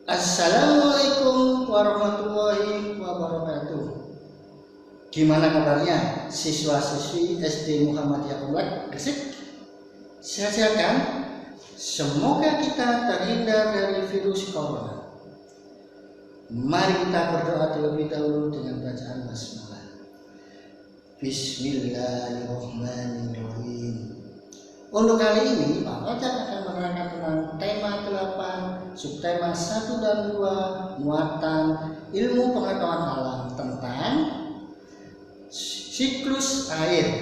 Assalamualaikum warahmatullahi wabarakatuh. Gimana kabarnya siswa-siswi SD Muhammadiyah Komplek Gresik? Sehat-sehat kan? Semoga kita terhindar dari virus corona. Mari kita berdoa terlebih dahulu dengan bacaan basmalah. Bismillahirrahmanirrahim. Untuk kali ini Pak Fajar akan menerangkan tentang tema 8, subtema 1 dan 2, muatan ilmu pengetahuan alam tentang siklus air.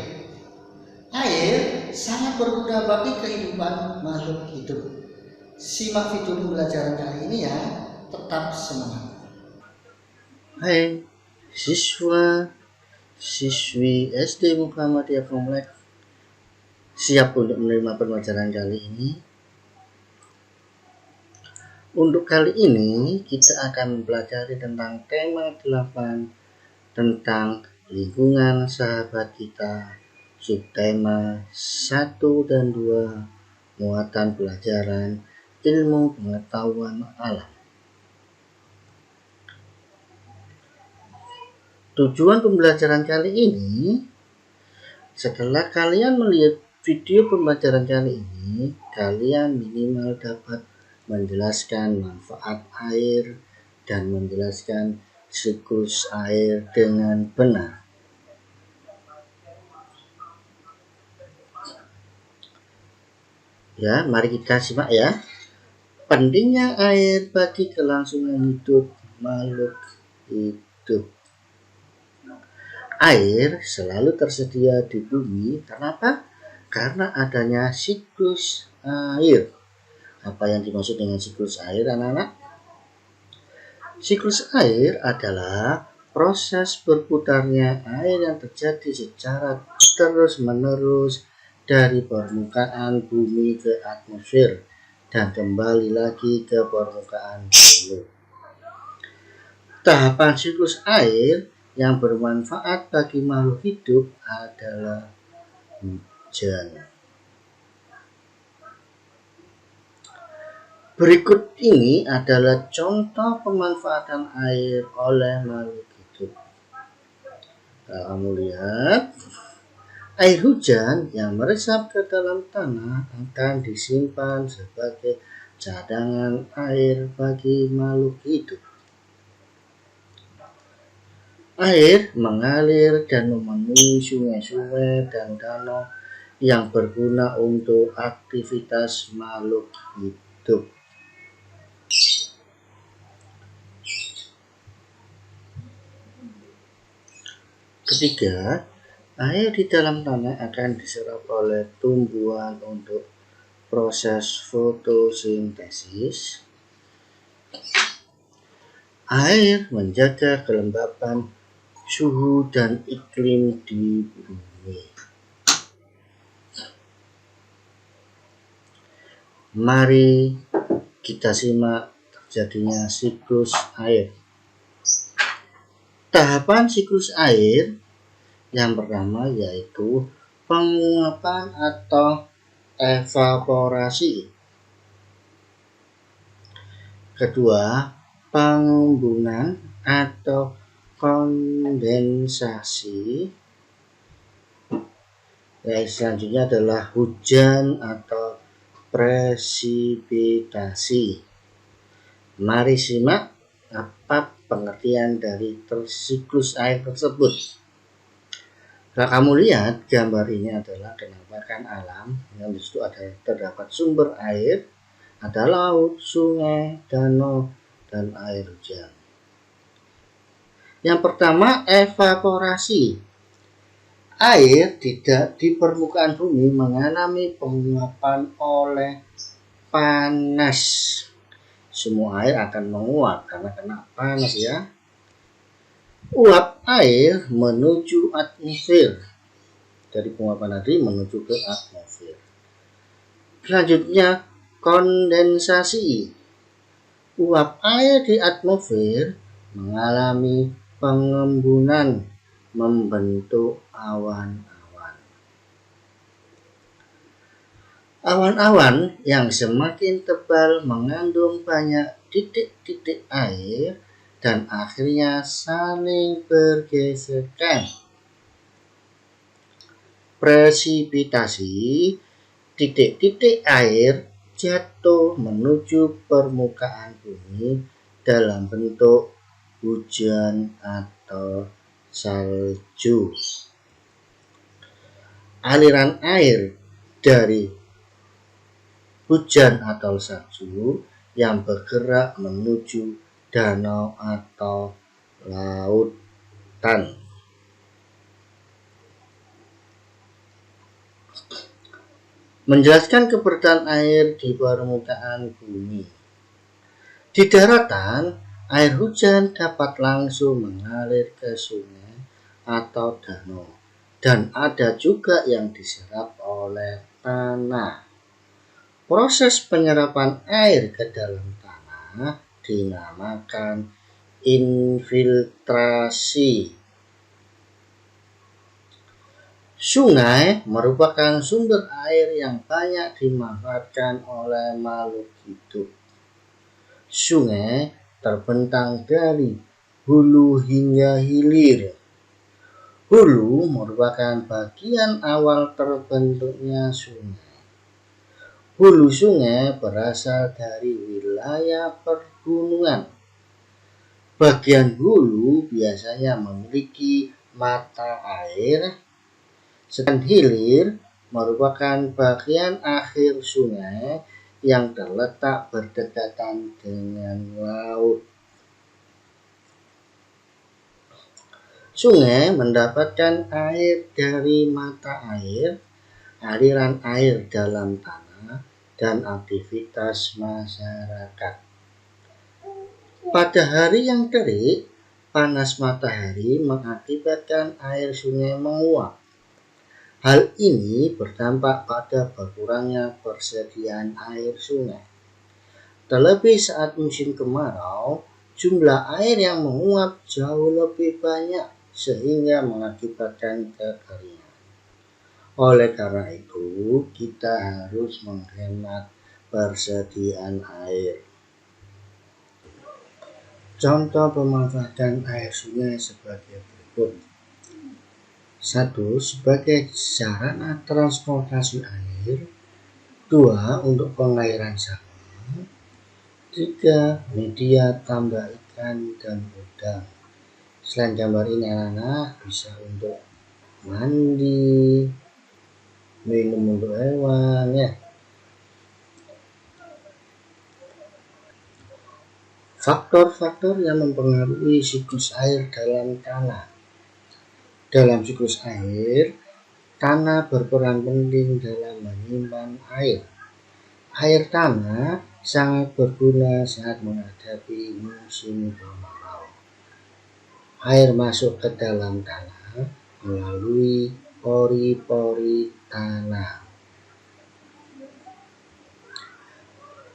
Air sangat berguna bagi kehidupan makhluk hidup. Simak video pembelajaran kali ini ya, tetap semangat. Hai siswa siswi SD Muhammadiyah Komplek, siap untuk menerima pembelajaran kali ini. Untuk kali ini kita akan mempelajari tentang tema 8 tentang lingkungan sahabat kita, subtema 1 dan 2, muatan pelajaran ilmu pengetahuan alam. Tujuan pembelajaran kali ini, setelah kalian melihat video pembelajaran kali ini, kalian minimal dapat menjelaskan manfaat air dan menjelaskan siklus air dengan benar. Ya, mari kita simak ya. Pentingnya air bagi kelangsungan hidup makhluk hidup. Air selalu tersedia di bumi. Kenapa? Karena adanya siklus air. Apa yang dimaksud dengan siklus air, anak-anak? Siklus air adalah proses berputarnya air yang terjadi secara terus-menerus dari permukaan bumi ke atmosfer dan kembali lagi ke permukaan bumi. Tahapan siklus air yang bermanfaat bagi makhluk hidup adalah hujan. Berikut ini adalah contoh pemanfaatan air oleh makhluk hidup. Kamu lihat, air hujan yang meresap ke dalam tanah akan disimpan sebagai cadangan air bagi makhluk hidup. Air mengalir dan memenuhi sungai-sungai dan danau yang berguna untuk aktivitas makhluk hidup. Ketiga, air di dalam tanah akan diserap oleh tumbuhan untuk proses fotosintesis. Air menjaga kelembapan suhu dan iklim di bumi. Mari kita simak terjadinya siklus air. Tahapan siklus air yang pertama yaitu penguapan atau evaporasi. Kedua, pengembunan atau kondensasi. Selanjutnya adalah hujan atau presipitasi. Mari simak apa pengertian dari siklus air tersebut. Kalau kamu lihat gambar ini adalah penampakan alam yang disitu terdapat sumber air, ada laut, sungai, danau, dan air hujan. Yang pertama, evaporasi. Air di permukaan bumi mengalami penguapan oleh panas. Semua air akan menguap karena kena panas ya. Uap air menuju atmosfer. Dari penguapan tadi menuju ke atmosfer. Selanjutnya, kondensasi. Uap air di atmosfer mengalami pengembunan membentuk awan-awan. Awan-awan yang semakin tebal mengandung banyak titik-titik air dan akhirnya saling bergesekan. Presipitasi, titik-titik air jatuh menuju permukaan bumi dalam bentuk hujan atau salju. Aliran air dari hujan atau salju yang bergerak menuju danau atau lautan. Menjelaskan keberadaan air di permukaan bumi. Di daratan, air hujan dapat langsung mengalir ke sungai atau danau, dan ada juga yang diserap oleh tanah. Proses penyerapan air ke dalam tanah dinamakan infiltrasi. Sungai merupakan sumber air yang banyak dimanfaatkan oleh makhluk hidup. Sungai terbentang dari hulu hingga hilir. Hulu merupakan bagian awal terbentuknya sungai. Hulu sungai berasal dari wilayah pergunungan. Bagian hulu biasanya memiliki mata air, sedangkan hilir merupakan bagian akhir sungai yang terletak berdekatan dengan laut. Sungai mendapatkan air dari mata air, aliran air dalam tanah, dan aktivitas masyarakat. Pada hari yang terik, panas matahari mengakibatkan air sungai menguap. Hal ini berdampak pada berkurangnya persediaan air sungai. Terlebih saat musim kemarau, jumlah air yang menguap jauh lebih banyak sehingga mengakibatkan kekeringan. Oleh karena itu, kita harus menghemat persediaan air. Contoh pemanfaatan air sungai sebagai berikut. 1. Sebagai sarana transportasi air. 2. Untuk pengairan sawah. 3. Media tambak ikan dan udang. Selain gambar ini anak-anak bisa untuk mandi, minum untuk hewan ya. Faktor-faktor yang mempengaruhi siklus air dalam tanah. Dalam siklus air, tanah berperan penting dalam menyimpan air. Air tanah sangat berguna saat menghadapi musim kemarau. Air masuk ke dalam tanah melalui pori-pori tanah.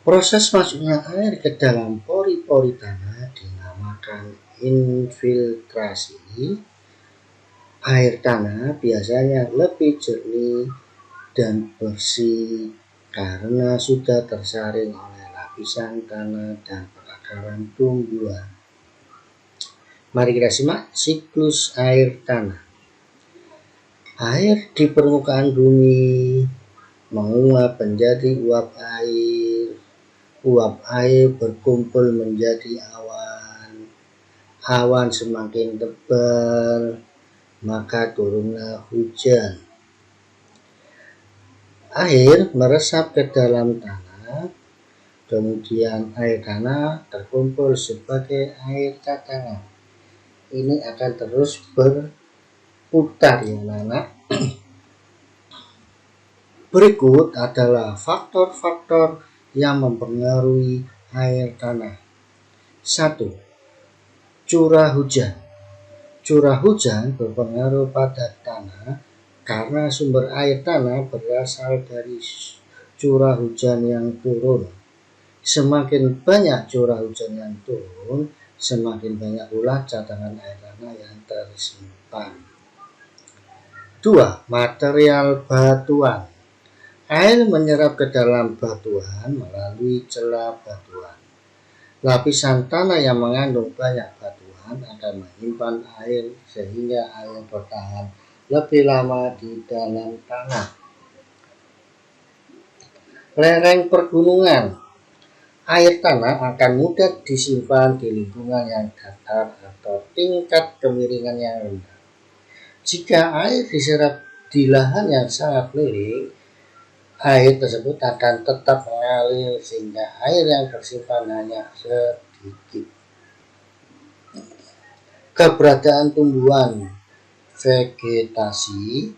Proses masuknya air ke dalam pori-pori tanah dinamakan infiltrasi. Air tanah biasanya lebih jernih dan bersih karena sudah tersaring oleh lapisan tanah dan perakaran tumbuhan. Mari kita simak siklus air tanah. Air di permukaan bumi menguap menjadi uap air. Uap air berkumpul menjadi awan. Awan semakin tebal, maka turunlah hujan. Air meresap ke dalam tanah, kemudian air tanah terkumpul sebagai air cadangan. Ini akan terus berputar ya anak-anak. Berikut adalah faktor-faktor yang mempengaruhi air tanah. 1. Curah hujan. Curah hujan berpengaruh pada tanah karena sumber air tanah berasal dari curah hujan yang turun. Semakin banyak curah hujan yang turun, semakin banyak pula cadangan air tanah yang tersimpan. 2. Material batuan. Air menyerap ke dalam batuan melalui celah batuan. Lapisan tanah yang mengandung banyak batuan akan menyimpan air sehingga air bertahan lebih lama di dalam tanah. Lereng pergunungan. Air tanah akan mudah disimpan di lingkungan yang datar atau tingkat kemiringan yang rendah. Jika air diserap di lahan yang sangat miring, air tersebut akan tetap mengalir sehingga air yang tersimpan hanya sedikit. Keberadaan tumbuhan vegetasi.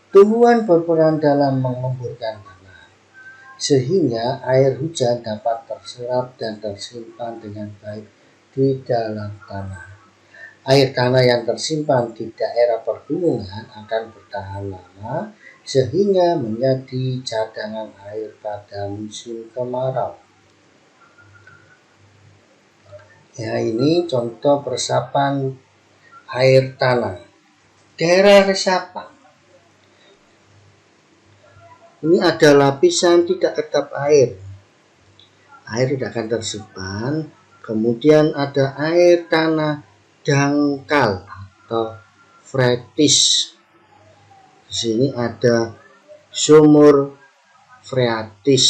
Tumbuhan berperan dalam mengemburkan tanah, sehingga air hujan dapat terserap dan tersimpan dengan baik di dalam tanah. Air tanah yang tersimpan di daerah pergunungan akan bertahan lama sehingga menjadi cadangan air pada musim kemarau. Ya, ini contoh peresapan air tanah. Daerah resapan. Ini ada lapisan tidak kedap air. Air tidak akan tersimpan. Kemudian ada air tanah dangkal atau freatis. Di sini ada sumur freatis.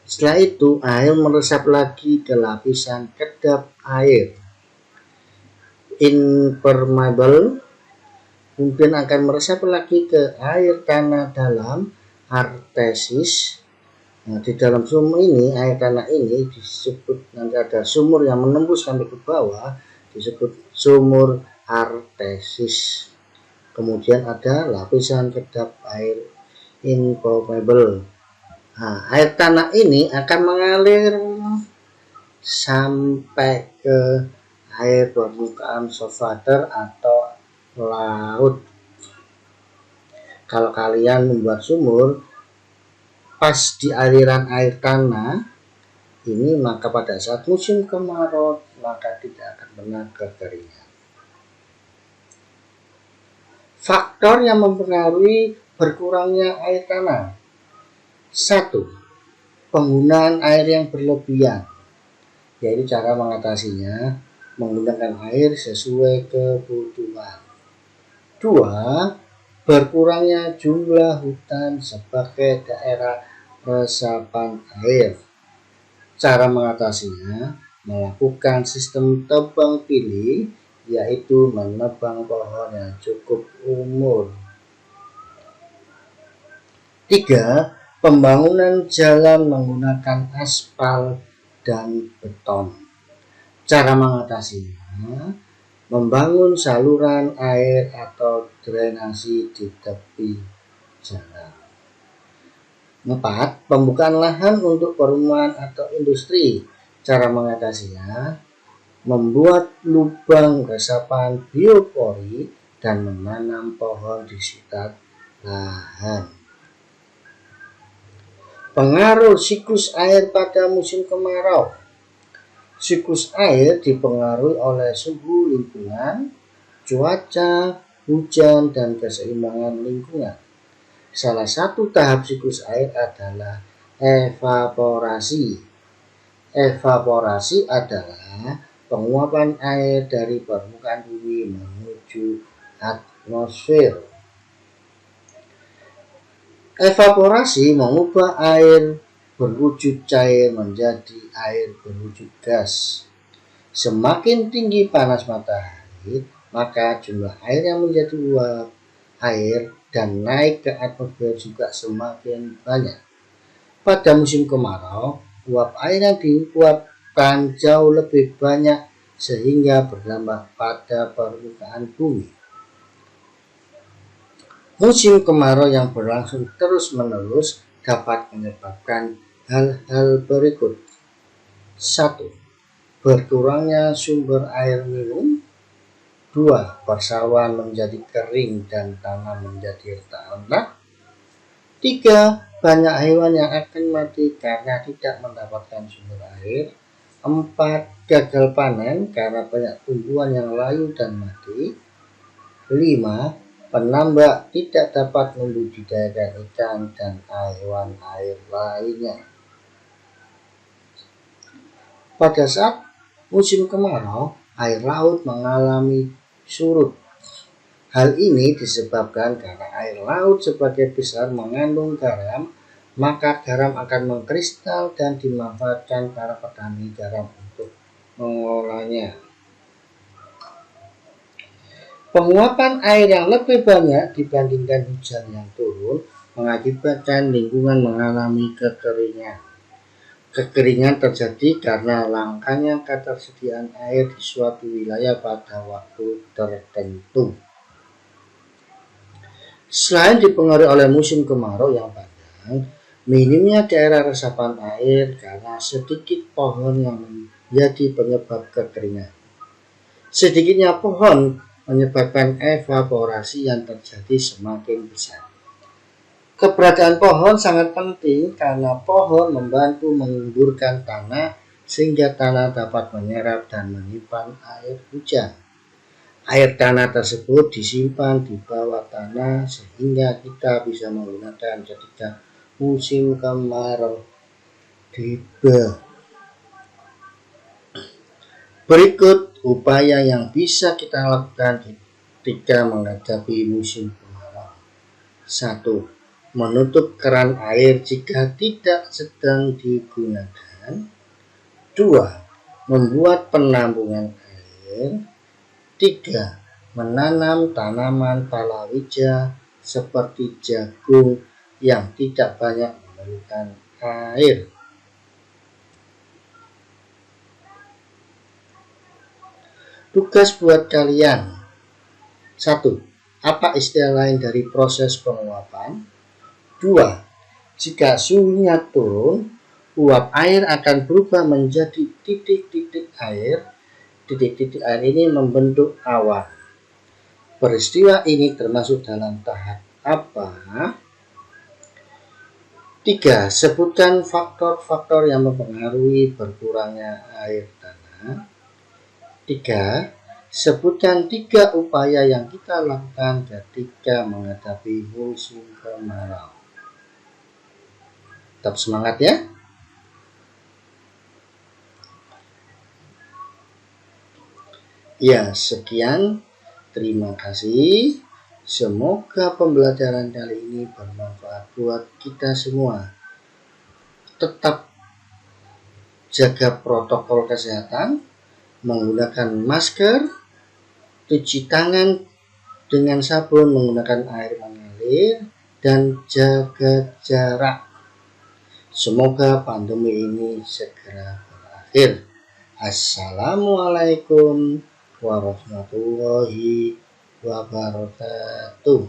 Setelah itu air meresap lagi ke lapisan kedap air. Impermeable, kemudian akan meresap lagi ke air tanah dalam artesis. Nah, di dalam sumur ini, air tanah ini disebut, nanti ada sumur yang menembus sampai ke bawah, disebut sumur artesis. Kemudian ada lapisan kedap air impermeable. Nah, air tanah ini akan mengalir sampai ke air permukaan saltwater atau laut. Kalau kalian membuat sumur pas di aliran air tanah ini, maka pada saat musim kemarau maka tidak akan pernah kekeringan. Faktor yang mempengaruhi berkurangnya air tanah. 1. Penggunaan air yang berlebihan, yaitu cara mengatasinya menggunakan air sesuai kebutuhan. 2. Berkurangnya jumlah hutan sebagai daerah resapan air. Cara mengatasinya melakukan sistem tebang pilih, yaitu menebang pohon yang cukup umur. 3. Pembangunan jalan menggunakan aspal dan beton. Cara mengatasinya membangun saluran air atau drainasi di tepi jalan. 4. Pembukaan lahan untuk perumahan atau industri. Cara mengatasinya membuat lubang resapan biopori dan menanam pohon di sekitar lahan. Pengaruh siklus air pada musim kemarau. Siklus air dipengaruhi oleh suhu lingkungan, cuaca, hujan, dan keseimbangan lingkungan. Salah satu tahap siklus air adalah evaporasi. Evaporasi adalah penguapan air dari permukaan bumi menuju atmosfer. Evaporasi mengubah air berwujud cair menjadi air berwujud gas. Semakin tinggi panas matahari, maka jumlah air yang menjadi uap air dan naik ke atmosfer juga semakin banyak. Pada musim kemarau, uap air yang diuapkan jauh lebih banyak sehingga berdampak pada permukaan bumi. Musim kemarau yang berlangsung terus-menerus dapat menyebabkan hal-hal berikut. 1. Berkurangnya sumber air minum. 2. Persawahan menjadi kering dan tanah menjadi retak rendah. 3. Banyak hewan yang akan mati karena tidak mendapatkan sumber air. 4. Gagal panen karena banyak tumbuhan yang layu dan mati. 5. Penambak tidak dapat membudidayakan ikan dan hewan air lainnya. Pada saat musim kemarau, air laut mengalami surut. Hal ini disebabkan karena air laut sebagai besar mengandung garam, maka garam akan mengkristal dan dimanfaatkan para petani garam untuk mengolahnya. Penguapan air yang lebih banyak dibandingkan hujan yang turun mengakibatkan lingkungan mengalami kekeringan. Kekeringan terjadi karena langkanya ketersediaan air di suatu wilayah pada waktu tertentu. Selain dipengaruhi oleh musim kemarau yang panjang, minimnya daerah resapan air karena sedikit pohon yang menjadi penyebab kekeringan. Sedikitnya pohon menyebabkan evaporasi yang terjadi semakin besar. Keberadaan pohon sangat penting karena pohon membantu mengemburkan tanah sehingga tanah dapat menyerap dan menyimpan air hujan. Air tanah tersebut disimpan di bawah tanah sehingga kita bisa menggunakan ketika musim kemarau tiba. Berikut upaya yang bisa kita lakukan ketika menghadapi musim kemarau. 1. Menutup keran air jika tidak sedang digunakan. 2. Membuat penampungan air. 3. Menanam tanaman palawija seperti jagung yang tidak banyak memerlukan air. Tugas buat kalian. 1. Apa istilah lain dari proses penguapan? 2. Jika suhunya turun, uap air akan berubah menjadi titik-titik air. Titik-titik air ini membentuk awan. Peristiwa ini termasuk dalam tahap apa? 3. Sebutkan faktor-faktor yang mempengaruhi berkurangnya air tanah. 3. Sebutkan 3 upaya yang kita lakukan ketika menghadapi musim kemarau. Tetap semangat ya. Ya, sekian. Terima kasih. Semoga pembelajaran kali ini bermanfaat buat kita semua. Tetap jaga protokol kesehatan, menggunakan masker, cuci tangan dengan sabun menggunakan air mengalir, dan jaga jarak. Semoga pandemi ini segera berakhir. Assalamualaikum warahmatullahi wabarakatuh.